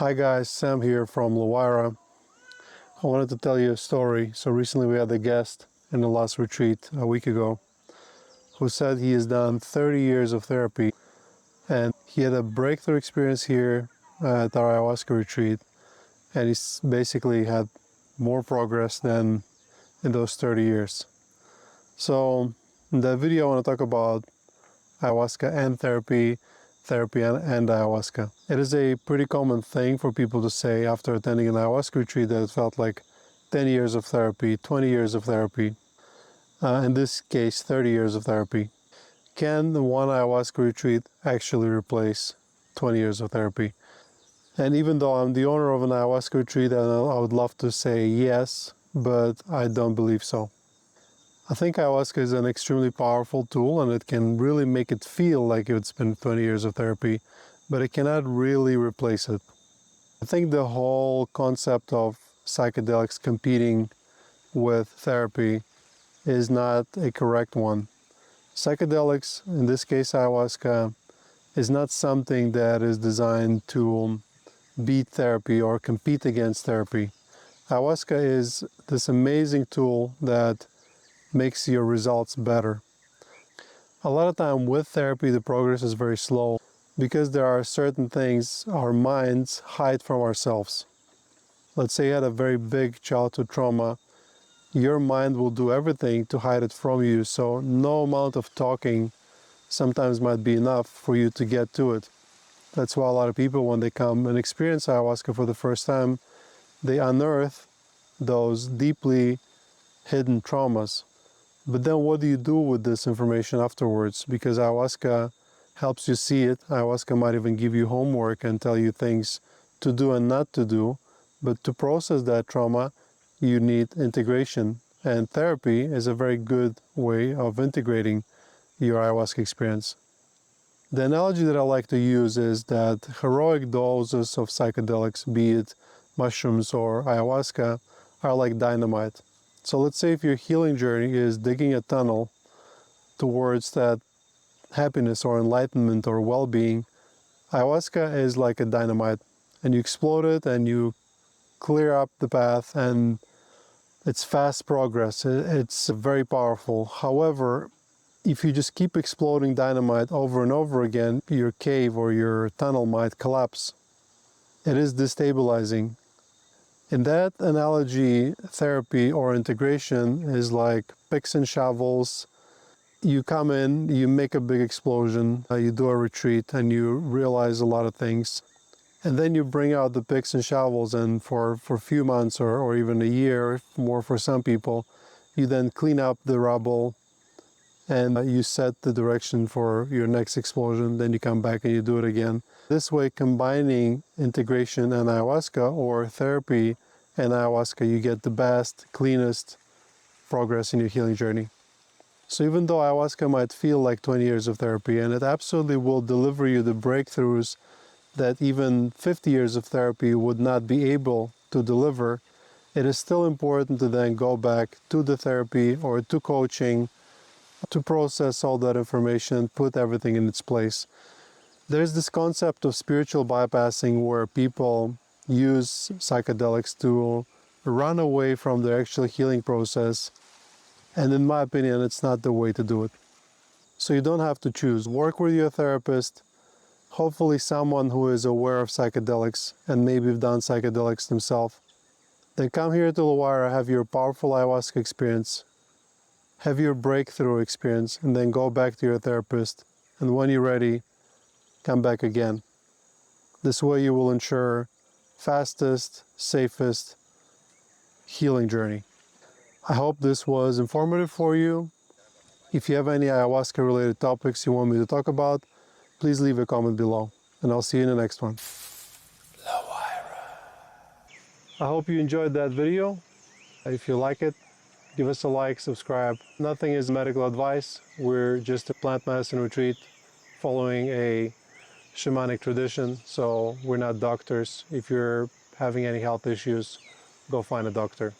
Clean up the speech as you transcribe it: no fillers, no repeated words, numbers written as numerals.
Hi guys, Sam here from LaWayra. I wanted to tell you a story. So recently we had a guest in the last retreat a week ago who said he has done 30 years of therapy and he had a breakthrough experience here at our ayahuasca retreat, and he's basically had more progress than in those 30 years. So in that video I want to talk about ayahuasca and therapy and ayahuasca. It is a pretty common thing for people to say after attending an ayahuasca retreat that it felt like 10 years of therapy, 20 years of therapy, in this case 30 years of therapy. Can the one ayahuasca retreat actually replace 20 years of therapy? And even though I'm the owner of an ayahuasca retreat, I would love to say yes, but I don't believe so. I think ayahuasca is an extremely powerful tool and it can really make it feel like it's been 20 years of therapy, but it cannot really replace it. I think the whole concept of psychedelics competing with therapy is not a correct one. Psychedelics, in this case ayahuasca, is not something that is designed to beat therapy or compete against therapy. Ayahuasca is this amazing tool that makes your results better. A lot of time with therapy the progress is very slow because there are certain things our minds hide from ourselves. Let's say you had a very big childhood trauma, your mind will do everything to hide it from you, so no amount of talking sometimes might be enough for you to get to it. That's why a lot of people, when they come and experience ayahuasca for the first time, they unearth those deeply hidden traumas. But then what do you do with this information afterwards? Because ayahuasca helps you see it. Ayahuasca might even give you homework and tell you things to do and not to do. But to process that trauma, you need integration. And therapy is a very good way of integrating your ayahuasca experience. The analogy that I like to use is that heroic doses of psychedelics, be it mushrooms or ayahuasca, are like dynamite. So let's say if your healing journey is digging a tunnel towards that happiness or enlightenment or well-being, ayahuasca is like a dynamite, and you explode it and you clear up the path, and it's fast progress. It's very powerful. However, if you just keep exploding dynamite over and over again, your cave or your tunnel might collapse. It is destabilizing. In that analogy, therapy or integration is like picks and shovels. You come in, you make a big explosion, you do a retreat and you realize a lot of things. And then you bring out the picks and shovels, and for a few months or even a year, more for some people, you then clean up the rubble and you set the direction for your next explosion. Then you come back and you do it again. This way, combining integration and ayahuasca or therapy and ayahuasca, you get the best, cleanest progress in your healing journey. So even though ayahuasca might feel like 20 years of therapy, and it absolutely will deliver you the breakthroughs that even 50 years of therapy would not be able to deliver, it is still important to then go back to the therapy or to coaching to process all that information, put everything in its place. There's this concept of spiritual bypassing where people use psychedelics to run away from their actual healing process. And in my opinion, it's not the way to do it. So you don't have to choose. Work with your therapist, hopefully someone who is aware of psychedelics and maybe have done psychedelics themselves. Then come here to LaWayra, have your powerful ayahuasca experience, have your breakthrough experience, and then go back to your therapist. And when you're ready, come back again. This way you will ensure fastest, safest healing journey. I hope this was informative for you. If you have any ayahuasca related topics you want me to talk about, please leave a comment below, and I'll see you in the next one. I hope you enjoyed that video. If you like it, give us a like, subscribe. Nothing is medical advice. We're just a plant medicine retreat following a shamanic tradition, so we're not doctors. If you're having any health issues, go find a doctor.